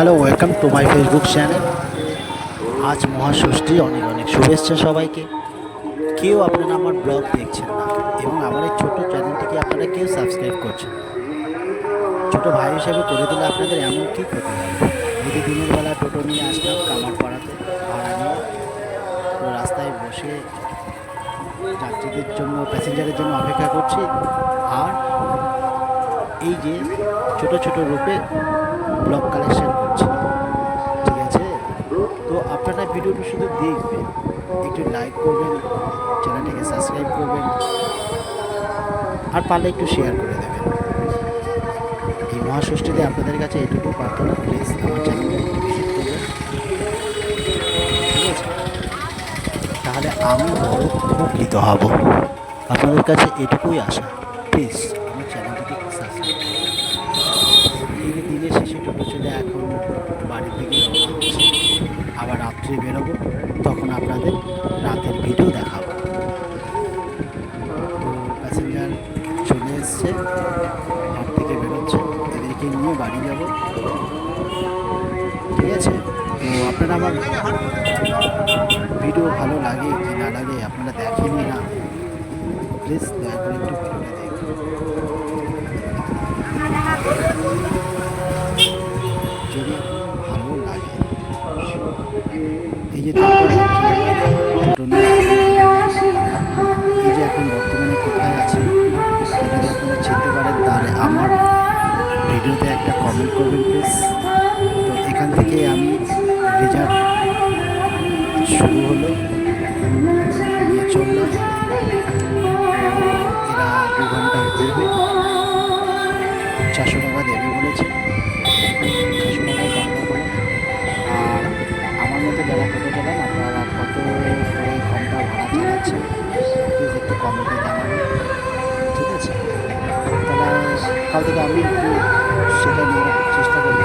Hello, welcome to my Facebook channel. আজ মহাষষ্ঠী, অনেক অনেক শুভেচ্ছা সবাইকে। কেউ আপনারা আমার ব্লগ দেখছেন না এবং আমার এই ছোটো চ্যানেলটিকে আপনারা কেউ সাবস্ক্রাইব করছেন না। ছোটো ভাই হিসেবে করে দিলে আপনাদের এমন কী ক্ষতি হয়? যদি দিনের বেলা টোটো নিয়ে আসলাম কামারপাড়াতে ভাড়া নিয়ে, তো রাস্তায় বসে যাত্রীদের জন্য, প্যাসেঞ্জারের জন্য অপেক্ষা করছি, আর এই যে ছোটো ছোটো রূপে ব্লগ কালেকশন করছি। ঠিক আছে, তো আপনারা ভিডিওটি শুধু দেখবেন, একটু লাইক করবেন, চ্যানেলটিকে সাবস্ক্রাইব করবেন, আর পারলে একটু শেয়ার করে দেবেন। এই মহাষষ্ঠীতে আপনাদের কাছে এটুকু প্রার্থনা, প্লিজ আমার চ্যানেলটা একটু ভিজিট করবেন, ঠিক আছে? তাহলে আমি বড় উপকৃত হব। আপনাদের কাছে এটুকুই আশা, প্লিজ আমার চ্যানেলটিকে সাবস্ক্রাইব করবেন। এই যে দিনের শেষে টোটো চলে এখন বাড়ির দিকে রওনা হচ্ছে, আবার রাত্রে বেরোবো, তখন আপনাদের রাতের ভিডিও দেখাবো। তো প্যাসেঞ্জার চলে এসছে, ঘর থেকে বেরোচ্ছে, এদেরকে নিয়ে বাড়ি যাব, ঠিক আছে? তো আপনারা আমার ভিডিও ভালো লাগে কি না লাগে আপনারা দেখেনই না, প্লিজ দয়া করে একটু ভিডিওটা দেখুন। যদি ভালো লাগে, এই যে এই যে এখন বর্তমানে কোথায় আছে, যদি আপনারা চিনতে পারেন তাহলে আমার ভিডিওতে একটা কমেন্ট করবেন প্লিজ। তো এখান থেকে আমি রেজাল্ট শুরু হলো, নিয়ে চললাম। এরা 2 ঘন্টা ঘুরবে, 400 টাকা দেবে বলেছে, 400 টাকায় কথা বলো। আর আমার মতো যারা টোটো চালান, আপনারা কত করে ঘন্টা ভাড়া চালাচ্ছেন প্লিজ একটু কমেন্টে জানাবেন, ঠিক আছে? তাহলে কাল থেকে আমি একটু সেটা নিয়ে চেষ্টা করব।